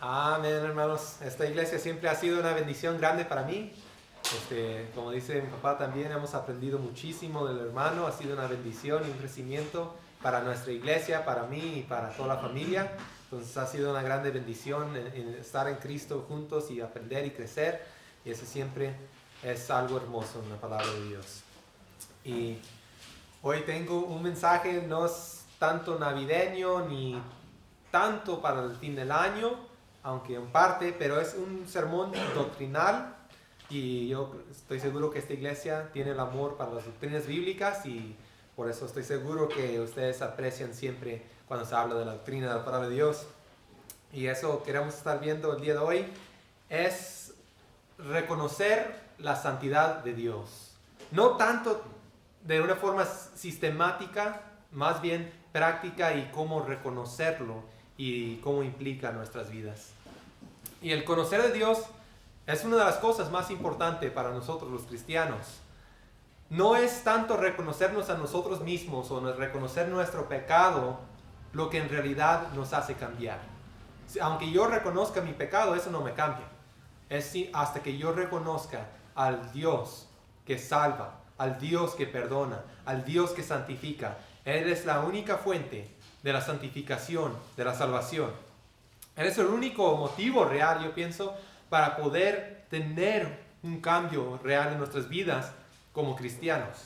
Amén, hermanos. Esta iglesia siempre ha sido una bendición grande para mí. Como dice mi papá, también hemos aprendido muchísimo del hermano. Ha sido una bendición y un crecimiento para nuestra iglesia, para mí y para toda la familia. Entonces ha sido una grande bendición en estar en Cristo juntos y aprender y crecer. Y eso siempre es algo hermoso en la palabra de Dios. Y hoy tengo un mensaje, no es tanto navideño ni tanto para el fin del año, aunque en parte, pero es un sermón doctrinal y yo estoy seguro que esta iglesia tiene el amor para las doctrinas bíblicas y por eso estoy seguro que ustedes aprecian siempre cuando se habla de la doctrina de la palabra de Dios. Y eso queremos estar viendo el día de hoy, es reconocer la santidad de Dios. No tanto de una forma sistemática, más bien práctica y cómo reconocerlo y cómo implica nuestras vidas. Y el conocer de Dios es una de las cosas más importantes para nosotros los cristianos. No es tanto reconocernos a nosotros mismos o reconocer nuestro pecado lo que en realidad nos hace cambiar. Aunque yo reconozca mi pecado, eso no me cambia. Es hasta que yo reconozca al Dios que salva, al Dios que perdona, al Dios que santifica. Él es la única fuente de la santificación, de la salvación. Él es el único motivo real, yo pienso, para poder tener un cambio real en nuestras vidas como cristianos.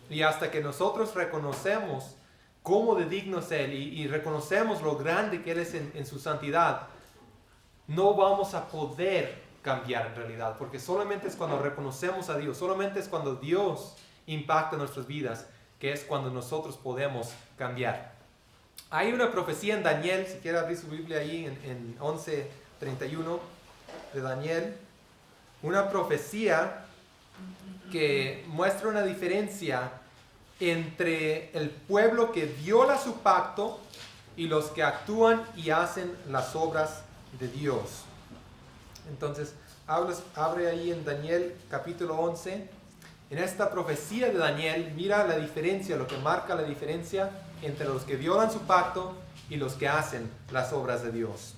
Y hasta que nosotros reconocemos cómo de digno es Él y reconocemos lo grande que Él es en su santidad, no vamos a poder cambiar en realidad, porque solamente es cuando reconocemos a Dios, solamente es cuando Dios impacta nuestras vidas, que es cuando nosotros podemos cambiar. Hay una profecía en Daniel, si quiere abrir su Biblia ahí en 11:31 de Daniel, una profecía que muestra una diferencia entre el pueblo que viola su pacto y los que actúan y hacen las obras de Dios. Entonces, abre ahí en Daniel capítulo 11. En esta profecía de Daniel, mira la diferencia, lo que marca la diferencia entre los que violan su pacto y los que hacen las obras de Dios.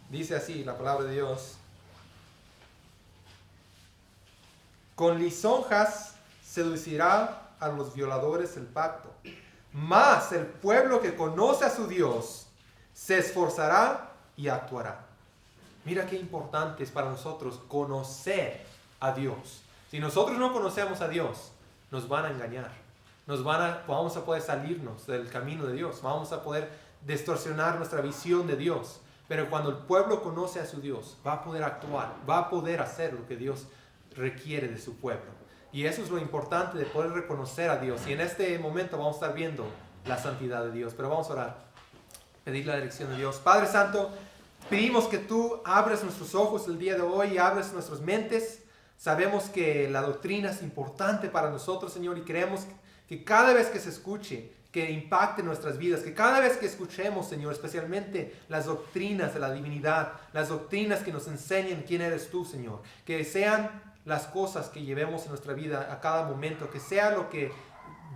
Dice así la palabra de Dios: con lisonjas seducirá a los violadores el pacto, mas el pueblo que conoce a su Dios se esforzará y actuará. Mira qué importante es para nosotros conocer a Dios. Si nosotros no conocemos a Dios, nos van a engañar. Vamos a poder salirnos del camino de Dios. Vamos a poder distorsionar nuestra visión de Dios. Pero cuando el pueblo conoce a su Dios, va a poder actuar, va a poder hacer lo que Dios requiere de su pueblo. Y eso es lo importante de poder reconocer a Dios. Y en este momento vamos a estar viendo la santidad de Dios. Pero vamos a orar, pedir la dirección de Dios. Padre Santo, pedimos que tú abres nuestros ojos el día de hoy y abres nuestras mentes. Sabemos que la doctrina es importante para nosotros, Señor, y creemos que cada vez que se escuche, que impacte nuestras vidas, que cada vez que escuchemos, Señor, especialmente las doctrinas de la divinidad, las doctrinas que nos enseñan quién eres tú, Señor, que sean las cosas que llevemos en nuestra vida a cada momento, que sea lo que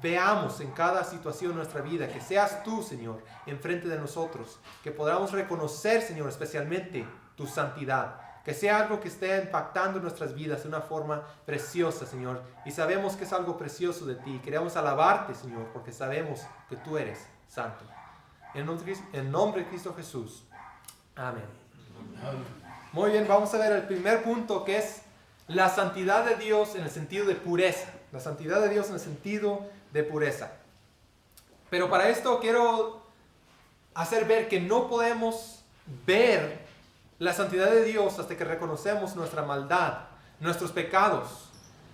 veamos en cada situación de nuestra vida, que seas tú, Señor, enfrente de nosotros, que podamos reconocer, Señor, especialmente tu santidad, que sea algo que esté impactando nuestras vidas de una forma preciosa, Señor, y sabemos que es algo precioso de ti. Queremos alabarte, Señor, porque sabemos que tú eres santo. En nombre de Cristo Jesús. Amén. Muy bien, vamos a ver el primer punto, que es la santidad de Dios en el sentido de pureza. La santidad de Dios en el sentido de pureza. Pero para esto quiero hacer ver que no podemos ver la santidad de Dios hasta que reconocemos nuestra maldad, nuestros pecados.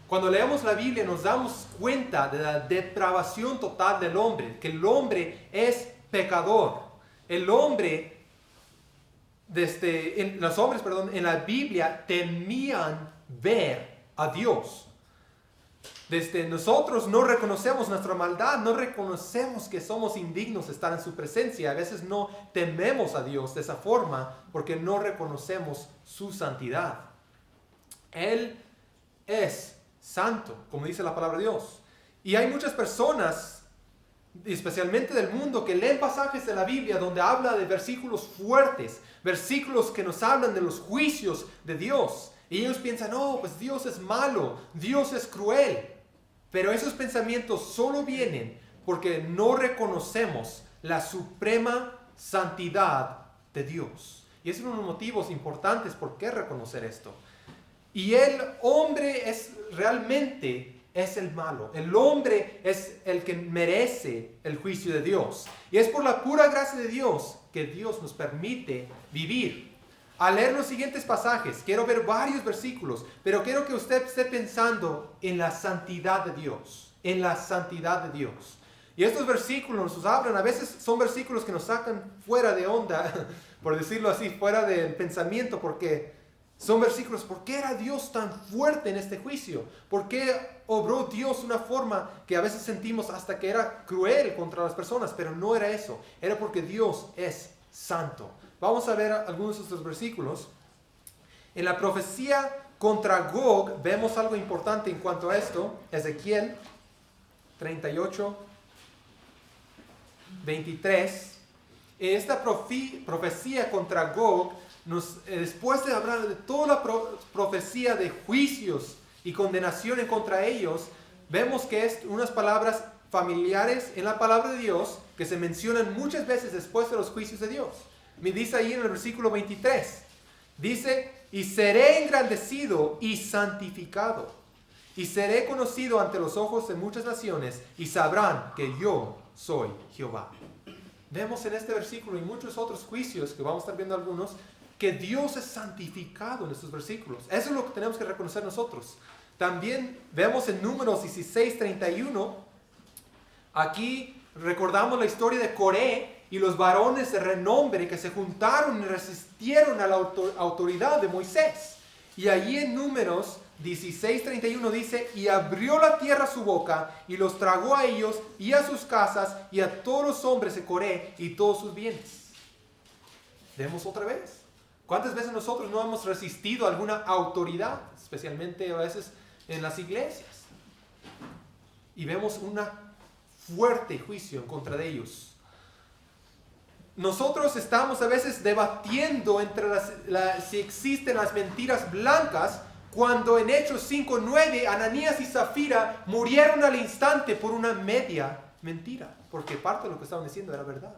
Cuando leemos la Biblia nos damos cuenta de la depravación total del hombre, que el hombre es pecador. El hombre, los hombres, en la Biblia temían ver a Dios. Nosotros no reconocemos nuestra maldad, no reconocemos que somos indignos de estar en su presencia. A veces no tememos a Dios de esa forma porque no reconocemos su santidad. Él es santo, como dice la palabra de Dios. Y hay muchas personas especialmente del mundo, que leen pasajes de la Biblia donde habla de versículos fuertes, versículos que nos hablan de los juicios de Dios. Y ellos piensan, no, pues Dios es malo, Dios es cruel. Pero esos pensamientos solo vienen porque no reconocemos la suprema santidad de Dios. Y es uno de los motivos importantes por qué reconocer esto. Y el hombre realmente es el malo. El hombre es el que merece el juicio de Dios. Y es por la pura gracia de Dios que Dios nos permite vivir. Al leer los siguientes pasajes, quiero ver varios versículos, pero quiero que usted esté pensando en la santidad de Dios. En la santidad de Dios. Y estos versículos nos hablan, a veces son versículos que nos sacan fuera de onda, por decirlo así, fuera del pensamiento, porque son versículos, ¿por qué era Dios tan fuerte en este juicio? ¿Por qué obró Dios de una forma que a veces sentimos hasta que era cruel contra las personas? Pero no era eso, era porque Dios es santo. Vamos a ver algunos de estos versículos. En la profecía contra Gog vemos algo importante en cuanto a esto. Ezequiel 38, 23. Esta profecía contra Gog, después de hablar de toda la profecía de juicios y condenación en contra ellos, vemos que es unas palabras familiares en la palabra de Dios que se mencionan muchas veces después de los juicios de Dios. Me dice ahí en el versículo 23, dice, y seré engrandecido y santificado, y seré conocido ante los ojos de muchas naciones, y sabrán que yo soy Jehová. Vemos en este versículo y muchos otros juicios, que vamos a estar viendo algunos, que Dios es santificado en estos versículos. Eso es lo que tenemos que reconocer nosotros. También vemos en Números 16:31, aquí recordamos la historia de Coré y los varones de renombre que se juntaron y resistieron a la autoridad de Moisés. Y allí en Números 16:31 dice, y abrió la tierra su boca y los tragó a ellos y a sus casas y a todos los hombres de Coré y todos sus bienes. Vemos otra vez. ¿Cuántas veces nosotros no hemos resistido a alguna autoridad? Especialmente a veces en las iglesias. Y vemos un fuerte juicio en contra de ellos. Nosotros estamos a veces debatiendo entre si existen las mentiras blancas, cuando en Hechos 5:9 Ananías y Zafira murieron al instante por una media mentira, porque parte de lo que estaban diciendo era verdad.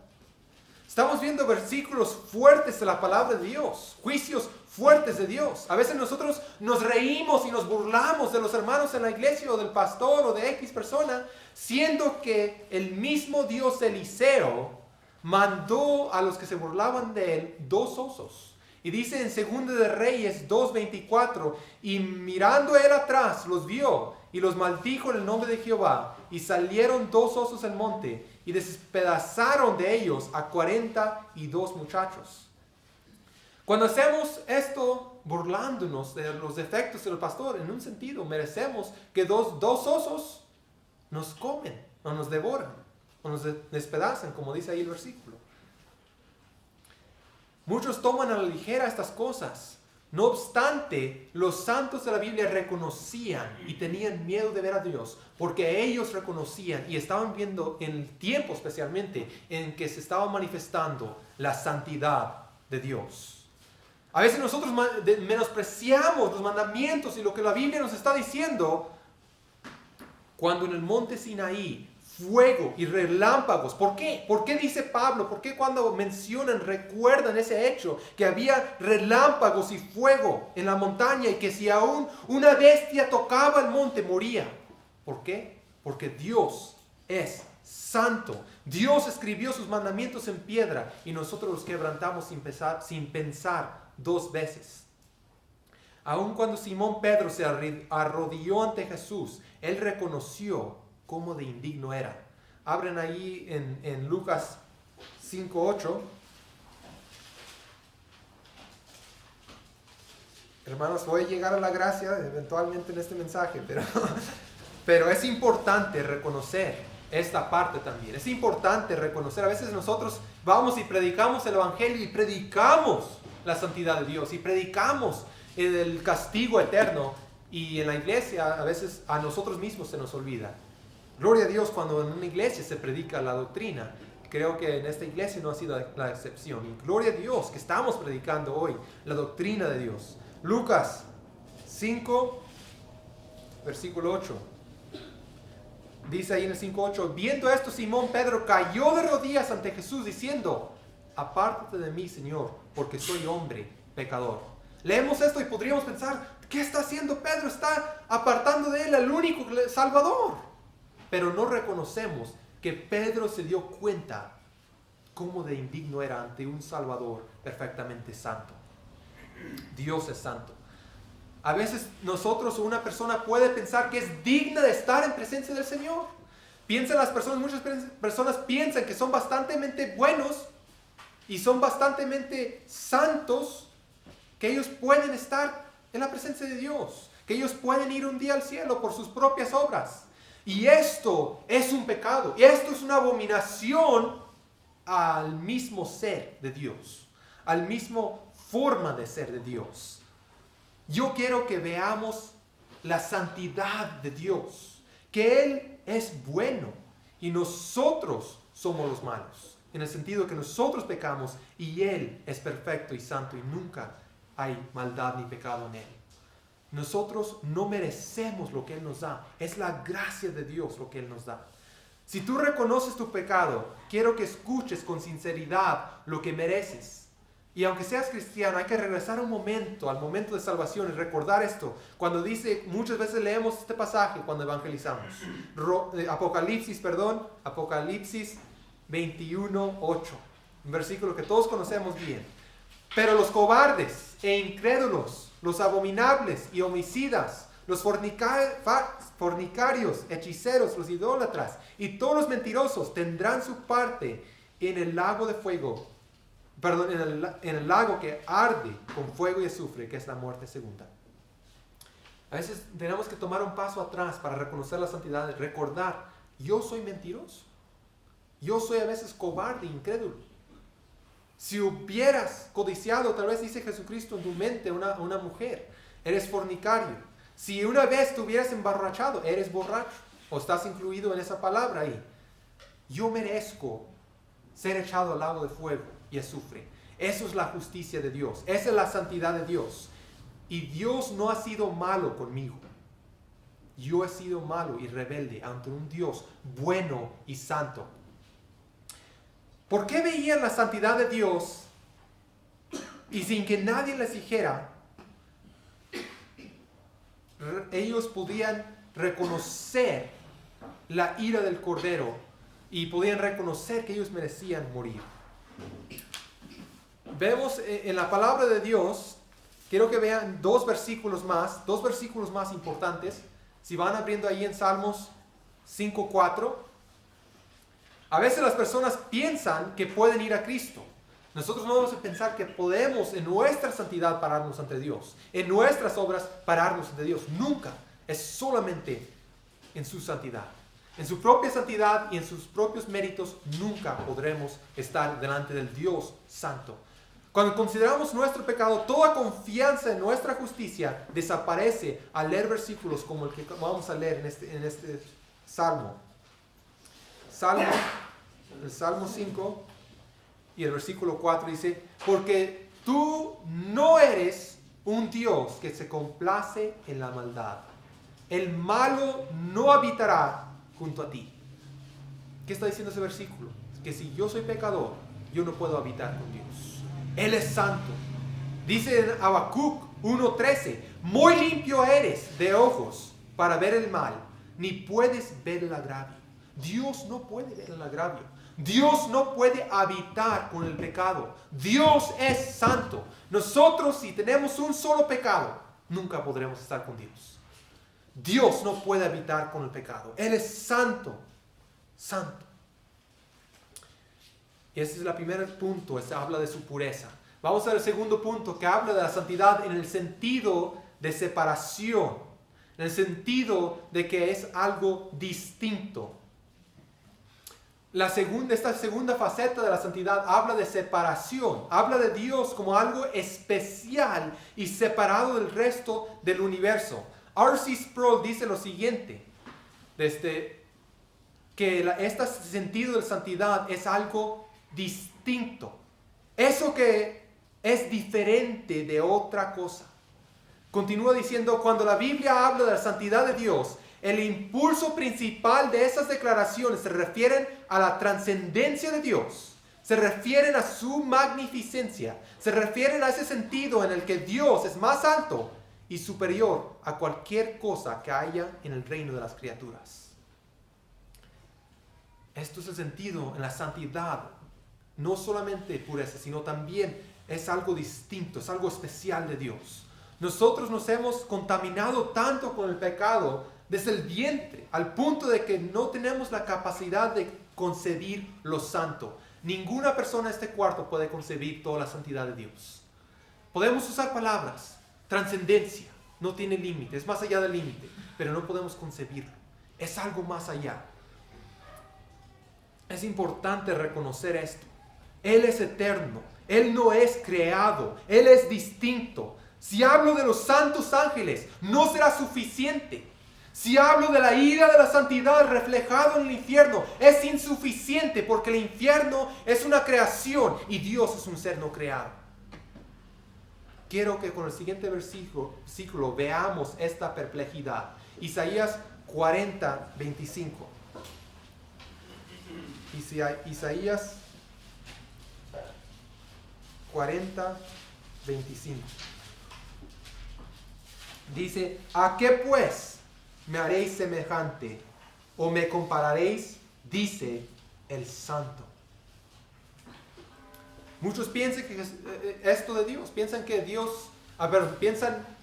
Estamos viendo versículos fuertes de la palabra de Dios, juicios fuertes de Dios. A veces nosotros nos reímos y nos burlamos de los hermanos en la iglesia o del pastor o de X persona, siendo que el mismo Dios Eliseo mandó a los que se burlaban de él 2 osos. Y dice en 2 de Reyes 2:24, y mirando él atrás los vio y los maldijo en el nombre de Jehová, y salieron 2 osos al monte y despedazaron de ellos a 42 muchachos. Cuando hacemos esto burlándonos de los defectos del pastor, en un sentido merecemos que dos osos nos comen o nos devoran o nos despedazan, como dice ahí el versículo. Muchos toman a la ligera estas cosas. No obstante, los santos de la Biblia reconocían y tenían miedo de ver a Dios, porque ellos reconocían y estaban viendo en el tiempo especialmente en que se estaba manifestando la santidad de Dios. A veces nosotros menospreciamos los mandamientos y lo que la Biblia nos está diciendo, cuando en el monte Sinaí fuego y relámpagos. ¿Por qué? ¿Por qué dice Pablo? ¿Por qué cuando recuerdan ese hecho? Que había relámpagos y fuego en la montaña y que si aún una bestia tocaba el monte moría. ¿Por qué? Porque Dios es santo. Dios escribió sus mandamientos en piedra y nosotros los quebrantamos sin pensar 2 veces. Aun cuando Simón Pedro se arrodilló ante Jesús, él reconoció cómo de indigno era. Abren ahí en Lucas 5:8. Hermanos, voy a llegar a la gracia eventualmente en este mensaje, pero es importante reconocer esta parte también. Es importante reconocer, a veces nosotros vamos y predicamos el evangelio y predicamos la santidad de Dios y predicamos el castigo eterno, y en la iglesia a veces a nosotros mismos se nos olvida. Gloria a Dios cuando en una iglesia se predica la doctrina. Creo que en esta iglesia no ha sido la excepción. Y gloria a Dios que estamos predicando hoy la doctrina de Dios. Lucas 5, versículo 8. Dice ahí en el 5:8, viendo esto, Simón Pedro cayó de rodillas ante Jesús diciendo, apártate de mí, Señor, porque soy hombre pecador. Leemos esto y podríamos pensar, ¿qué está haciendo Pedro? Está apartando de él al único Salvador. Pero no reconocemos que Pedro se dio cuenta cómo de indigno era ante un Salvador perfectamente santo. Dios es santo. A veces nosotros o una persona puede pensar que es digna de estar en presencia del Señor. Muchas personas piensan que son bastante buenos y son bastante santos, que ellos pueden estar en la presencia de Dios, que ellos pueden ir un día al cielo por sus propias obras. Y esto es un pecado, y esto es una abominación al mismo ser de Dios, al mismo forma de ser de Dios. Yo quiero que veamos la santidad de Dios, que Él es bueno y nosotros somos los malos, en el sentido que nosotros pecamos y Él es perfecto y santo y nunca hay maldad ni pecado en Él. Nosotros no merecemos lo que Él nos da, es la gracia de Dios lo que Él nos da. Si tú reconoces tu pecado, quiero que escuches con sinceridad lo que mereces. Y aunque seas cristiano, hay que regresar al momento de salvación y recordar esto. Cuando dice, muchas veces leemos este pasaje cuando evangelizamos. Apocalipsis 21:8. Un versículo que todos conocemos bien. Pero los cobardes e incrédulos, los abominables y homicidas, los fornicarios, hechiceros, los idólatras y todos los mentirosos tendrán su parte en el lago de fuego. En el lago que arde con fuego y azufre, que es la muerte segunda. A veces tenemos que tomar un paso atrás para reconocer la santidad, recordar, yo soy mentiroso, yo soy a veces cobarde, incrédulo. Si hubieras codiciado, tal vez dice Jesucristo en tu mente, una mujer, eres fornicario. Si una vez te hubieras emborrachado, eres borracho, o estás incluido en esa palabra ahí. Yo merezco ser echado al lago de fuego y azufre. Eso es la justicia de Dios. Esa es la santidad de Dios. Y Dios no ha sido malo conmigo. Yo he sido malo y rebelde ante un Dios bueno y santo. ¿Por qué veían la santidad de Dios y sin que nadie les dijera, ellos podían reconocer la ira del Cordero y podían reconocer que ellos merecían morir? Vemos en la palabra de Dios, quiero que vean dos versículos más importantes. Si van abriendo ahí en Salmos 5:4. A veces las personas piensan que pueden ir a Cristo. Nosotros no vamos a pensar que podemos en nuestra santidad pararnos ante Dios, en nuestras obras pararnos ante Dios. Nunca. Es solamente en su santidad. En su propia santidad y en sus propios méritos nunca podremos estar delante del Dios santo. Cuando consideramos nuestro pecado, toda confianza en nuestra justicia desaparece al leer versículos como el que vamos a leer en este Salmo. El Salmo 5 y el versículo 4 dice, porque tú no eres un Dios que se complace en la maldad. El malo no habitará junto a ti. ¿Qué está diciendo ese versículo? Que si yo soy pecador, yo no puedo habitar con Dios. Él es santo. Dice en Habacuc 1:13, muy limpio eres de ojos para ver el mal, ni puedes ver el agravio. Dios no puede ver el agravio. Dios no puede habitar con el pecado. Dios es santo. Nosotros, si tenemos un solo pecado, nunca podremos estar con Dios. Dios no puede habitar con el pecado. Él es santo. Santo. Y ese es el primer punto, habla de su pureza. Vamos al segundo punto, que habla de la santidad en el sentido de separación, en el sentido de que es algo distinto. Esta segunda faceta de la santidad habla de separación, habla de Dios como algo especial y separado del resto del universo. R.C. Sproul dice lo siguiente, que este sentido de santidad es algo distinto. Eso que es diferente de otra cosa. Continúa diciendo, cuando la Biblia habla de la santidad de Dios, el impulso principal de esas declaraciones se refieren a la trascendencia de Dios. Se refieren a su magnificencia. Se refieren a ese sentido en el que Dios es más alto y superior a cualquier cosa que haya en el reino de las criaturas. Esto es el sentido en la santidad. No solamente pureza, sino también es algo distinto, es algo especial de Dios. Nosotros nos hemos contaminado tanto con el pecado desde el vientre, al punto de que no tenemos la capacidad de concebir lo santo. Ninguna persona en este cuarto puede concebir toda la santidad de Dios. Podemos usar palabras, trascendencia, no tiene límite, es más allá del límite, pero no podemos concebirlo. Es algo más allá. Es importante reconocer esto. Él es eterno, Él no es creado, Él es distinto. Si hablo de los santos ángeles, no será suficiente. Si hablo de la ira de la santidad reflejado en el infierno, es insuficiente porque el infierno es una creación y Dios es un ser no creado. Quiero que con el siguiente versículo veamos esta perplejidad. Isaías 40, 25. Isaías 40, 25. Dice, ¿a qué pues me haréis semejante o me compararéis? Dice el Santo. Muchos piensan que esto de Dios, piensan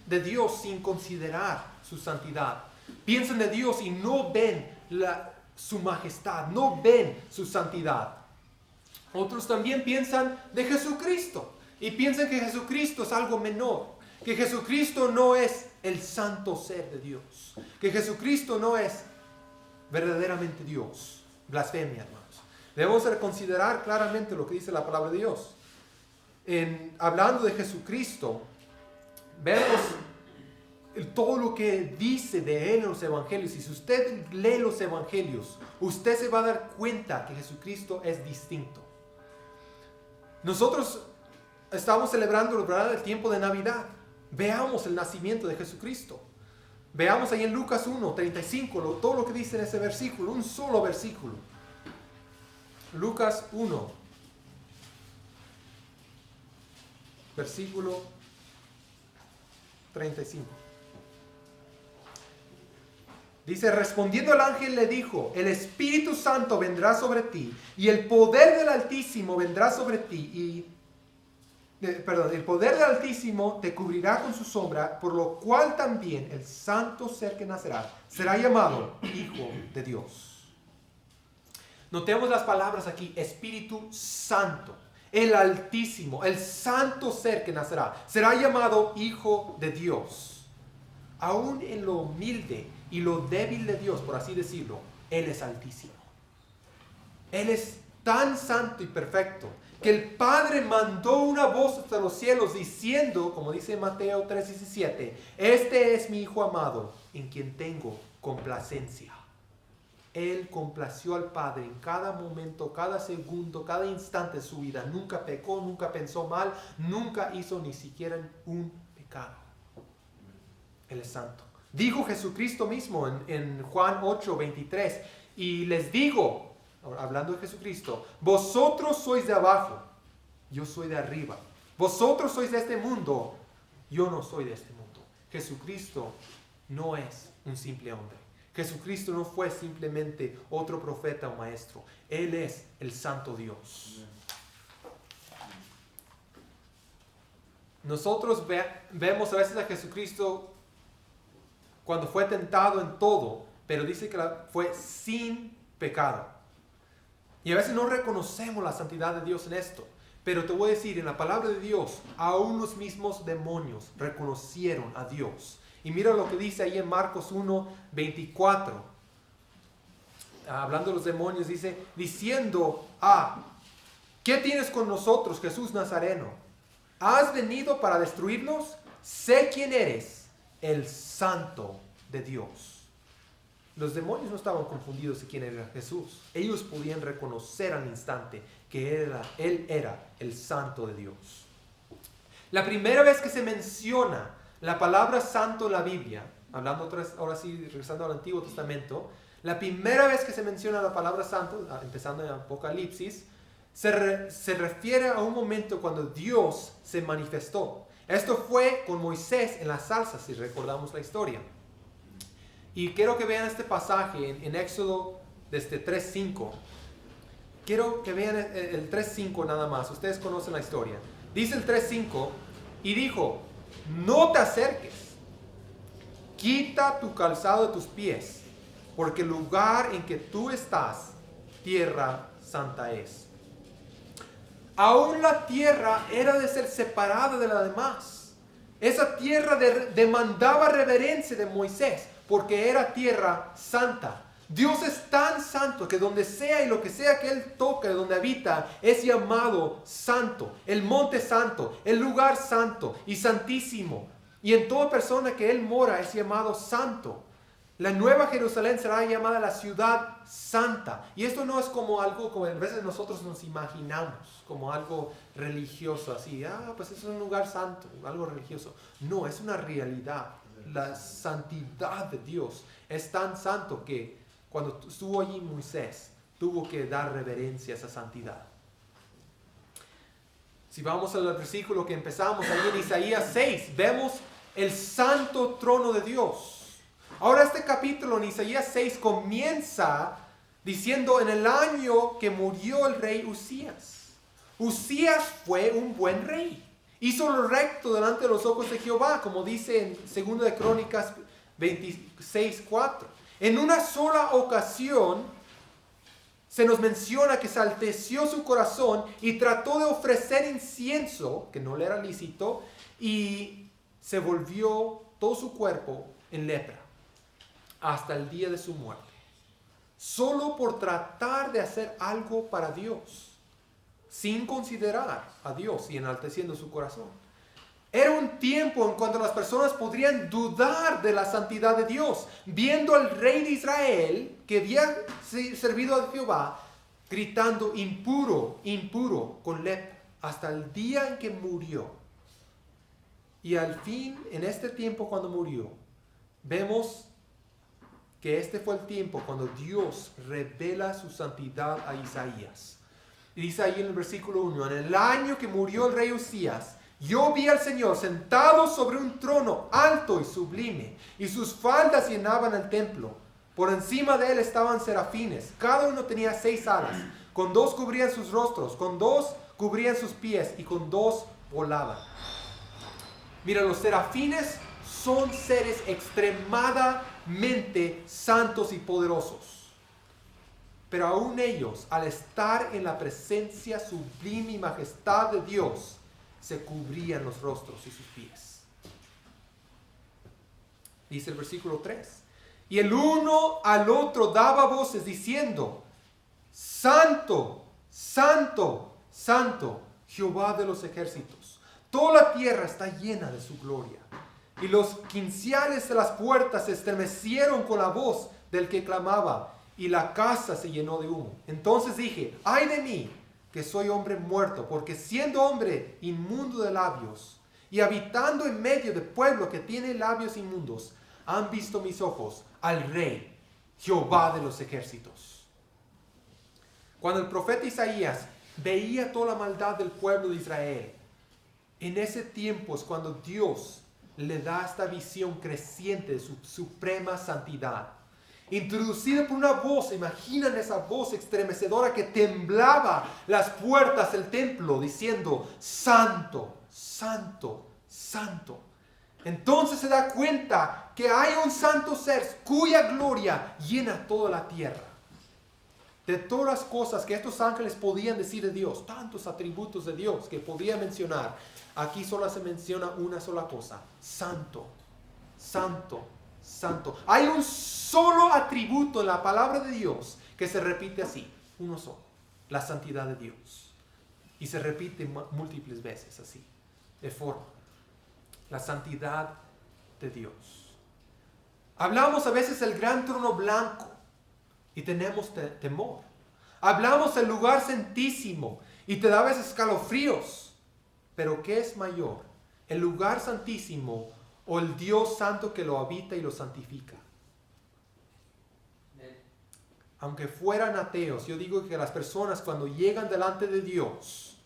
de Dios sin considerar su santidad. Piensan de Dios y no ven su majestad, no ven su santidad. Otros también piensan de Jesucristo y piensan que Jesucristo es algo menor, que Jesucristo no es el santo ser de Dios, que Jesucristo no es verdaderamente Dios. Blasfemia, hermanos. Debemos considerar claramente lo que dice la palabra de Dios. Hablando de Jesucristo, vemos todo lo que dice de Él en los evangelios. Y si usted lee los evangelios, usted se va a dar cuenta que Jesucristo es distinto. Nosotros estamos celebrando, ¿verdad?, el tiempo de Navidad. Veamos el nacimiento de Jesucristo. Veamos ahí en Lucas 1, 35, todo lo que dice en ese versículo, un solo versículo. Lucas 1, versículo 35. Dice, respondiendo el ángel le dijo, el Espíritu Santo vendrá sobre ti y el poder del Altísimo vendrá sobre ti el poder del Altísimo te cubrirá con su sombra, por lo cual también el santo ser que nacerá será llamado Hijo de Dios. Notemos las palabras aquí, Espíritu Santo, el Altísimo, el santo ser que nacerá, será llamado Hijo de Dios. Aún en lo humilde y lo débil de Dios, por así decirlo, Él es altísimo. Él es tan santo y perfecto que el Padre mandó una voz hasta los cielos diciendo, como dice Mateo 3:17, este es mi Hijo amado, en quien tengo complacencia. Él complació al Padre en cada momento, cada segundo, cada instante de su vida. Nunca pecó, nunca pensó mal, nunca hizo ni siquiera un pecado. Él es santo. Dijo Jesucristo mismo en Juan 8:23, y les digo, hablando de Jesucristo, vosotros sois de abajo, yo soy de arriba. Vosotros sois de este mundo, yo no soy de este mundo. Jesucristo no es un simple hombre. Jesucristo no fue simplemente otro profeta o maestro. Él es el santo Dios. Nosotros vemos a veces a Jesucristo cuando fue tentado en todo, pero dice que fue sin pecado. Y a veces no reconocemos la santidad de Dios en esto. Pero te voy a decir, en la palabra de Dios, aún los mismos demonios reconocieron a Dios. Y mira lo que dice ahí en Marcos 1:24. Hablando de los demonios, dice, diciendo, ¿qué tienes con nosotros, Jesús Nazareno? ¿Has venido para destruirnos? Sé quién eres, el Santo de Dios. Los demonios no estaban confundidos de quién era Jesús. Ellos podían reconocer al instante que Él era el Santo de Dios. La primera vez que se menciona la palabra santo en la Biblia, hablando ahora sí, regresando al Antiguo Testamento, la primera vez que se menciona la palabra santo, empezando en Apocalipsis, se refiere a un momento cuando Dios se manifestó. Esto fue con Moisés en la zarza, si recordamos la historia. Y quiero que vean este pasaje en Éxodo desde 3:5. Quiero que vean el 3:5 nada más. Ustedes conocen la historia. Dice el 3:5, y dijo, no te acerques, quita tu calzado de tus pies, porque el lugar en que tú estás, tierra santa es. Aún la tierra era de ser separada de la demás. Esa tierra demandaba reverencia de Moisés, porque era tierra santa. Dios es tan santo que donde sea y lo que sea que Él toca, donde habita, es llamado santo. El monte santo, el lugar santo y santísimo. Y en toda persona que Él mora es llamado santo. La Nueva Jerusalén será llamada la ciudad santa. Y esto no es como algo como a veces nosotros nos imaginamos, como algo religioso, así, pues es un lugar santo, algo religioso. No, es una realidad. La santidad de Dios es tan santo que cuando estuvo allí Moisés, tuvo que dar reverencia a esa santidad. Si vamos al versículo que empezamos, ahí en Isaías 6, vemos el santo trono de Dios. Ahora este capítulo en Isaías 6 comienza diciendo en el año que murió el rey Usías. Usías fue un buen rey. Hizo lo recto delante de los ojos de Jehová, como dice en 2 de Crónicas 26:4. En una sola ocasión se nos menciona que se alteció su corazón y trató de ofrecer incienso, que no le era lícito, y se volvió todo su cuerpo en lepra hasta el día de su muerte. Solo por tratar de hacer algo para Dios, sin considerar a Dios y enalteciendo su corazón. Era un tiempo en cuando las personas podrían dudar de la santidad de Dios, viendo al rey de Israel que había servido a Jehová, gritando impuro, impuro, con lepra, hasta el día en que murió. Y al fin, en este tiempo cuando murió, vemos que este fue el tiempo cuando Dios revela su santidad a Isaías. Y dice ahí en el versículo 1, en el año que murió el rey Usías, yo vi al Señor sentado sobre un trono alto y sublime, y sus faldas llenaban el templo. Por encima de él estaban serafines, cada uno tenía 6 alas, con 2 cubrían sus rostros, con 2 cubrían sus pies, y con 2 volaban. Mira, los serafines son seres extremadamente santos y poderosos. Pero aún ellos, al estar en la presencia sublime y majestad de Dios, se cubrían los rostros y sus pies. Dice el versículo 3. Y el uno al otro daba voces diciendo, Santo, Santo, Santo, Jehová de los ejércitos. Toda la tierra está llena de su gloria. Y los quinciales de las puertas se estremecieron con la voz del que clamaba, y la casa se llenó de humo. Entonces dije, ay de mí, que soy hombre muerto, porque siendo hombre inmundo de labios, y habitando en medio de pueblo que tiene labios inmundos, han visto mis ojos al Rey, Jehová de los ejércitos. Cuando el profeta Isaías veía toda la maldad del pueblo de Israel, en ese tiempo es cuando Dios le da esta visión creciente de su suprema santidad. Introducida por una voz, imaginan esa voz estremecedora que temblaba las puertas del templo diciendo, Santo, Santo, Santo. Entonces se da cuenta que hay un santo ser cuya gloria llena toda la tierra. De todas las cosas que estos ángeles podían decir de Dios, tantos atributos de Dios que podía mencionar, aquí solo se menciona una sola cosa, Santo, Santo, Santo. Hay un solo atributo en la palabra de Dios que se repite así, uno solo, la santidad de Dios. Y se repite múltiples veces así, de forma, la santidad de Dios. Hablamos a veces del gran trono blanco y tenemos temor. Hablamos del lugar santísimo y te da a veces escalofríos. Pero ¿qué es mayor? ¿El lugar santísimo o el Dios santo que lo habita y lo santifica? Aunque fueran ateos, yo digo que las personas cuando llegan delante de Dios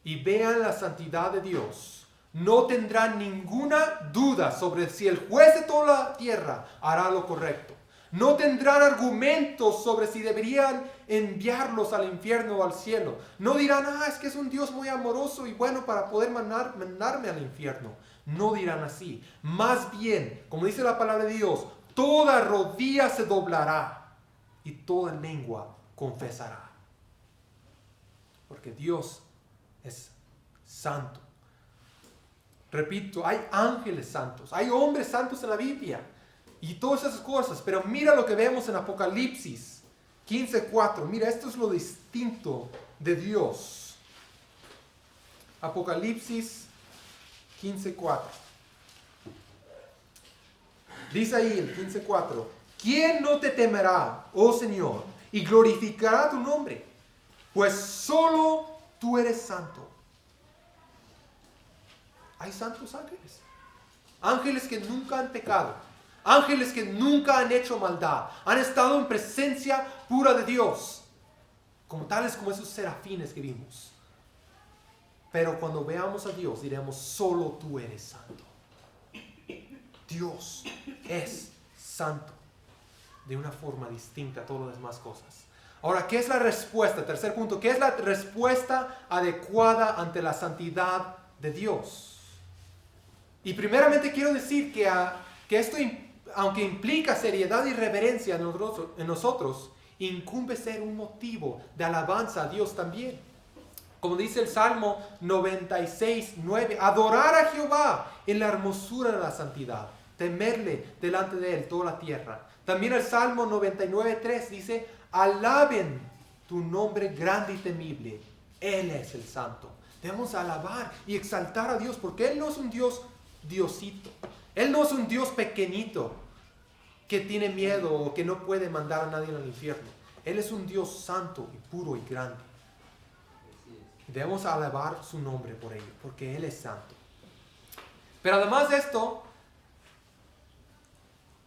y vean la santidad de Dios, no tendrán ninguna duda sobre si el juez de toda la tierra hará lo correcto. No tendrán argumentos sobre si deberían enviarlos al infierno o al cielo. No dirán, es que es un Dios muy amoroso y bueno para poder mandarme al infierno. No dirán así. Más bien, como dice la palabra de Dios, toda rodilla se doblará y toda lengua confesará. Porque Dios es santo. Repito, hay ángeles santos, hay hombres santos en la Biblia y todas esas cosas, pero mira lo que vemos en Apocalipsis 15:4. Mira, esto es lo distinto de Dios. Apocalipsis 15:4. Dice ahí el 15:4: ¿quién no te temerá, oh Señor, y glorificará tu nombre? Pues solo tú eres santo. Hay santos ángeles. Ángeles que nunca han pecado. Ángeles que nunca han hecho maldad. Han estado en presencia pura de Dios. Como tales como esos serafines que vimos. Pero cuando veamos a Dios diremos, solo tú eres santo. Dios es santo. De una forma distinta a todas las demás cosas. Ahora, ¿qué es la respuesta? Tercer punto, ¿qué es la respuesta adecuada ante la santidad de Dios? Y primeramente quiero decir que esto, aunque implica seriedad y reverencia en nosotros, incumbe ser un motivo de alabanza a Dios también. Como dice el Salmo 96:9, adorar a Jehová en la hermosura de la santidad, temerle delante de él toda la tierra. También el Salmo 99:3 dice, alaben tu nombre grande y temible, Él es el santo. Debemos alabar y exaltar a Dios porque Él no es un Diosito. Él no es un Dios pequeñito que tiene miedo o que no puede mandar a nadie al infierno. Él es un Dios santo y puro y grande. Debemos alabar su nombre por ello, porque Él es santo. Pero además de esto,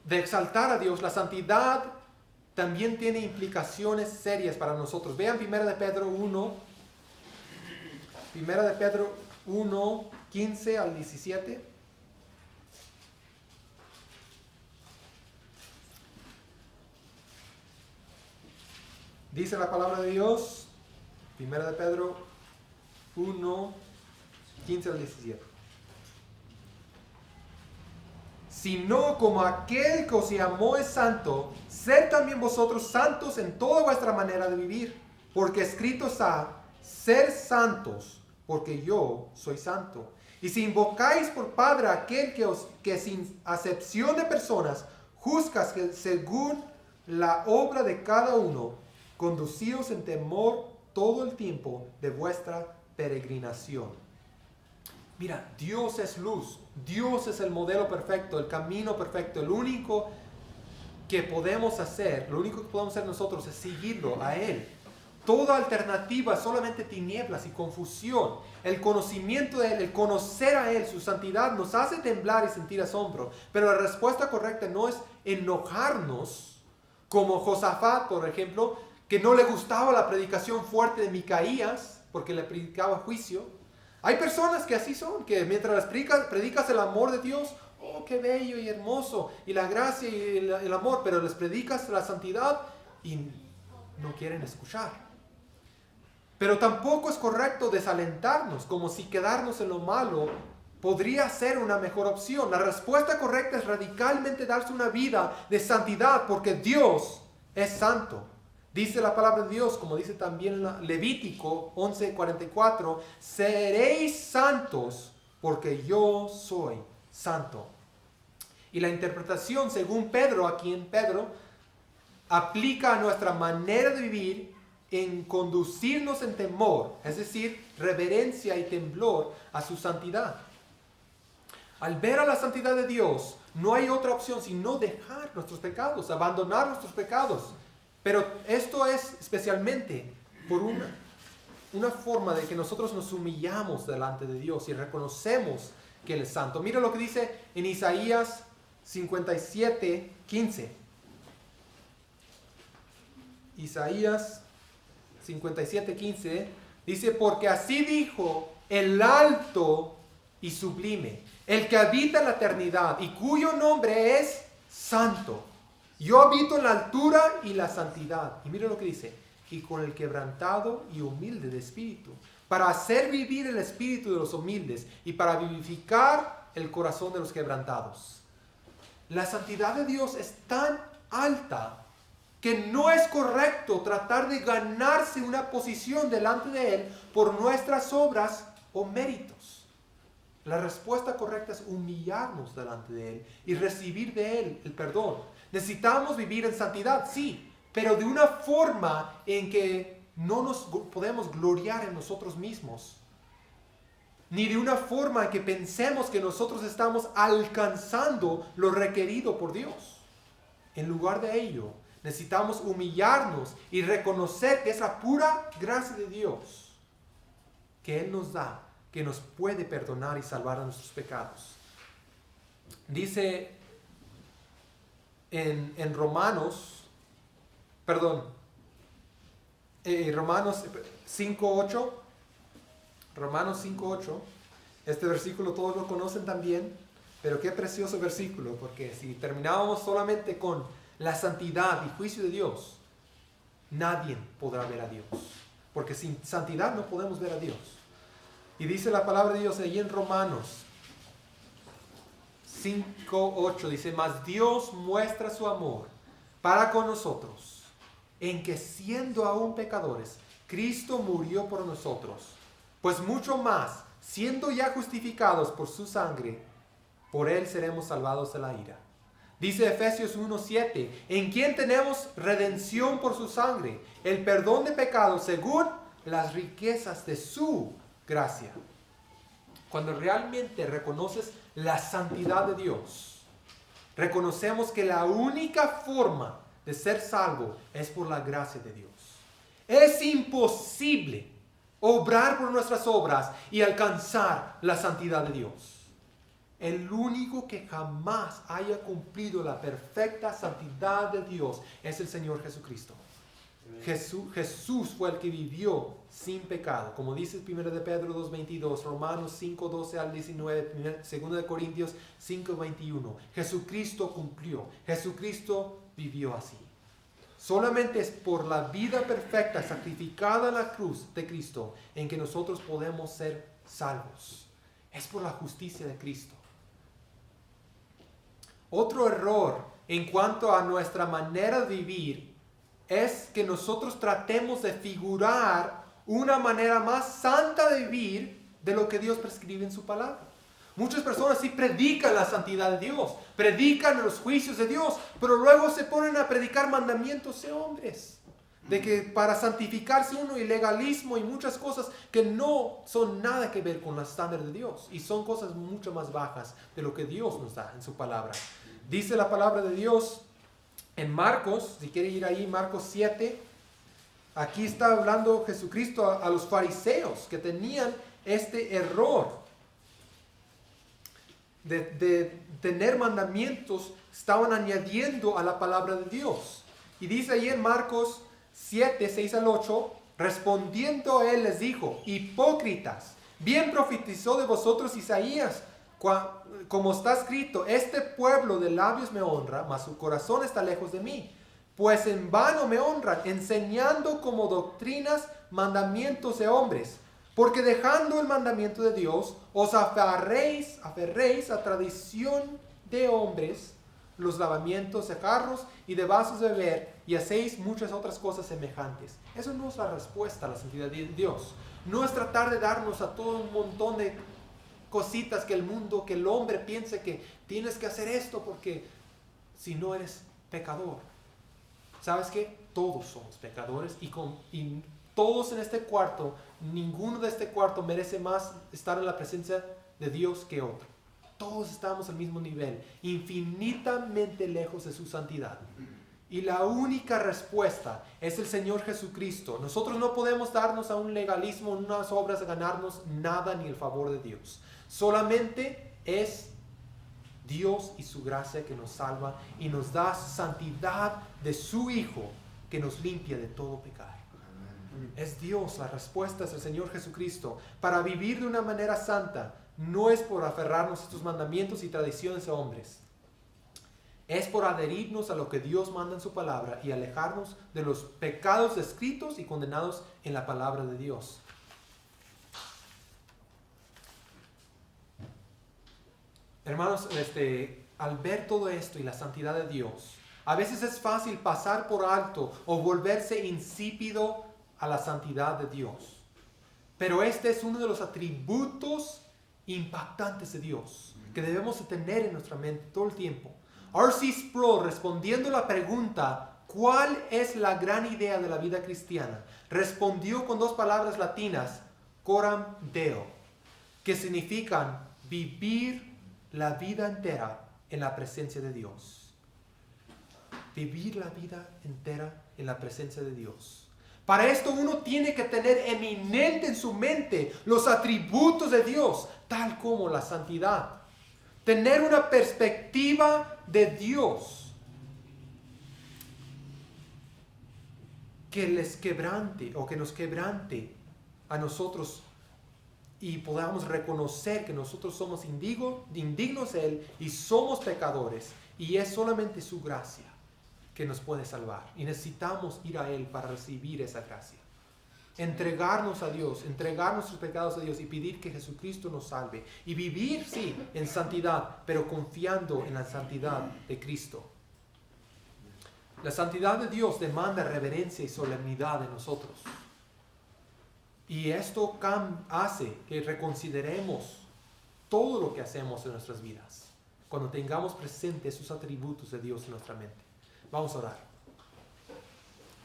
de exaltar a Dios, la santidad también tiene implicaciones serias para nosotros. Vean 1 de Pedro 1, 1 de Pedro 1, 15 al 17. Dice la palabra de Dios, 1 de Pedro 1, 15 al 17. Sino como aquel que os llamó es santo, sed también vosotros santos en toda vuestra manera de vivir. Porque escrito está, ser santos, porque yo soy santo. Y si invocáis por Padre a aquel que sin acepción de personas juzgas que según la obra de cada uno, conducíos en temor todo el tiempo de vuestra peregrinación. Mira, Dios es luz, Dios es el modelo perfecto, el camino perfecto, el único que podemos hacer, lo único que podemos hacer nosotros es seguirlo a Él. Toda alternativa es solamente tinieblas y confusión. El conocimiento de Él, el conocer a Él, su santidad, nos hace temblar y sentir asombro. Pero la respuesta correcta no es enojarnos, como Josafat, por ejemplo, que no le gustaba la predicación fuerte de Micaías, porque le predicaba juicio. Hay personas que así son, que mientras predicas el amor de Dios, oh, qué bello y hermoso, y la gracia y el amor, pero les predicas la santidad y no quieren escuchar. Pero tampoco es correcto desalentarnos, como si quedarnos en lo malo podría ser una mejor opción. La respuesta correcta es radicalmente darse una vida de santidad, porque Dios es santo. Dice la palabra de Dios, como dice también Levítico 11:44, seréis santos porque yo soy santo. Y la interpretación, según Pedro, aquí en Pedro, aplica a nuestra manera de vivir en conducirnos en temor, es decir, reverencia y temblor a su santidad. Al ver a la santidad de Dios, No hay otra opción sino dejar nuestros pecados, abandonar nuestros pecados. Pero esto es especialmente por una forma de que nosotros nos humillamos delante de Dios y reconocemos que Él es santo. Mira lo que dice en Isaías 57:15. Isaías 57:15 dice: porque así dijo el alto y sublime, el que habita en la eternidad y cuyo nombre es santo. Yo habito en la altura y la santidad. Y mira lo que dice: y con el quebrantado y humilde de espíritu, para hacer vivir el espíritu de los humildes y para vivificar el corazón de los quebrantados. La santidad de Dios es tan alta que no es correcto tratar de ganarse una posición delante de Él por nuestras obras o méritos. La respuesta correcta es humillarnos delante de Él y recibir de Él el perdón. Necesitamos vivir en santidad, sí, pero de una forma en que no nos podemos gloriar en nosotros mismos, ni de una forma en que pensemos que nosotros estamos alcanzando lo requerido por Dios. En lugar de ello, necesitamos humillarnos y reconocer que es la pura gracia de Dios que Él nos da, que nos puede perdonar y salvar a nuestros pecados. Dice en Romanos 5:8, Romanos 5:8, este versículo todos lo conocen también, pero qué precioso versículo, porque si terminábamos solamente con la santidad y juicio de Dios, nadie podrá ver a Dios, porque sin santidad no podemos ver a Dios. Y dice la palabra de Dios ahí en Romanos 5:8, dice: mas Dios muestra su amor para con nosotros, en que siendo aún pecadores, Cristo murió por nosotros. Pues mucho más, siendo ya justificados por su sangre, por Él seremos salvados de la ira. Dice Efesios 1:7, en quien tenemos redención por su sangre, el perdón de pecados según las riquezas de su gracia. Cuando realmente reconoces la santidad de Dios, reconocemos que la única forma de ser salvo es por la gracia de Dios. Es imposible obrar por nuestras obras y alcanzar la santidad de Dios. El único que jamás haya cumplido la perfecta santidad de Dios es el Señor Jesucristo. Jesús fue el que vivió sin pecado, como dice 1 de Pedro 2:22, Romanos 5:12 al 19, 2 de Corintios 5:21. Jesucristo cumplió, Jesucristo vivió así. Solamente es por la vida perfecta sacrificada en la cruz de Cristo en que nosotros podemos ser salvos. Es por la justicia de Cristo. Otro error en cuanto a nuestra manera de vivir es que nosotros tratemos de figurar una manera más santa de vivir de lo que Dios prescribe en su palabra. Muchas personas sí predican la santidad de Dios, predican los juicios de Dios, pero luego se ponen a predicar mandamientos de hombres, de que para santificarse uno y legalismo y muchas cosas que no son nada que ver con los estándares de Dios y son cosas mucho más bajas de lo que Dios nos da en su palabra. Dice la palabra de Dios en Marcos, si quiere ir ahí, Marcos 7, aquí está hablando Jesucristo a los fariseos que tenían este error de tener mandamientos, estaban añadiendo a la palabra de Dios. Y dice ahí en Marcos 7, 6 al 8, respondiendo a él les dijo: hipócritas, bien profetizó de vosotros Isaías, como está escrito: este pueblo de labios me honra, mas su corazón está lejos de mí. Pues en vano me honran, enseñando como doctrinas mandamientos de hombres. Porque dejando el mandamiento de Dios, os aferréis a tradición de hombres, los lavamientos de jarros y de vasos de beber, y hacéis muchas otras cosas semejantes. Eso no es la respuesta a la santidad de Dios. No es tratar de darnos a todo un montón de cositas que el mundo, que el hombre piense que tienes que hacer esto porque si no eres pecador. ¿Sabes qué? Todos somos pecadores y todos en este cuarto, ninguno de este cuarto merece más estar en la presencia de Dios que otro. todos estamos al mismo nivel, infinitamente lejos de su santidad. Y la única respuesta es el Señor Jesucristo. Nosotros no podemos darnos a un legalismo, unas obras, a ganarnos nada ni el favor de Dios. Solamente es Dios y su gracia que nos salva y nos da santidad de su Hijo que nos limpia de todo pecado. Es Dios, la respuesta es el Señor Jesucristo. Para vivir de una manera santa no es por aferrarnos a estos mandamientos y tradiciones de hombres. Es por adherirnos a lo que Dios manda en su palabra y alejarnos de los pecados descritos y condenados en la palabra de Dios. Hermanos, al ver todo esto y la santidad de Dios, a veces es fácil pasar por alto o volverse insípido a la santidad de Dios. Pero este es uno de los atributos impactantes de Dios que debemos de tener en nuestra mente todo el tiempo. R.C. Sproul, respondiendo a la pregunta ¿cuál es la gran idea de la vida cristiana?, respondió con 2 palabras latinas, coram Deo, que significan vivir la vida entera en la presencia de Dios. Vivir la vida entera en la presencia de Dios. Para esto uno tiene que tener eminente en su mente los atributos de Dios, tal como la santidad. Tener una perspectiva de Dios que les quebrante o que nos quebrante a nosotros y podamos reconocer que nosotros somos indignos de Él y somos pecadores y es solamente su gracia que nos puede salvar y necesitamos ir a Él para recibir esa gracia. Entregarnos a Dios, entregar nuestros pecados a Dios y pedir que Jesucristo nos salve y vivir, sí, en santidad, pero confiando en la santidad de Cristo. La santidad de Dios demanda reverencia y solemnidad de nosotros. Y esto hace que reconsideremos todo lo que hacemos en nuestras vidas cuando tengamos presentes esos atributos de Dios en nuestra mente. Vamos a orar.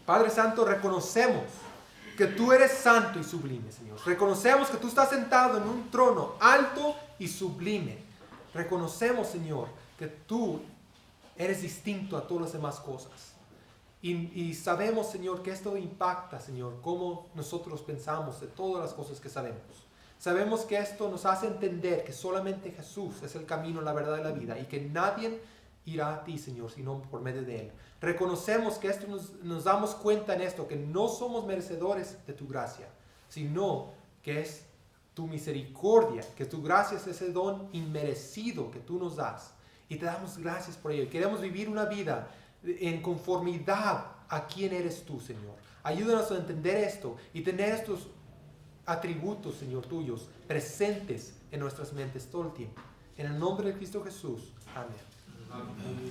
Padre Santo, reconocemos que tú eres santo y sublime, Señor. Reconocemos que tú estás sentado en un trono alto y sublime. Reconocemos, Señor, que tú eres distinto a todas las demás cosas. Y sabemos, Señor, que esto impacta, Señor, cómo nosotros pensamos de todas las cosas que sabemos. Sabemos que esto nos hace entender que solamente Jesús es el camino, la verdad y la vida y que nadie irá a ti, Señor, sino por medio de Él. Reconocemos que esto nos damos cuenta en esto, que no somos merecedores de tu gracia, sino que es tu misericordia, que tu gracia es ese don inmerecido que tú nos das. Y te damos gracias por ello. Queremos vivir una vida en conformidad a quién eres tú, Señor. Ayúdanos a entender esto y tener estos atributos, Señor, tuyos presentes en nuestras mentes todo el tiempo. En el nombre de Cristo Jesús. Amén. Amén.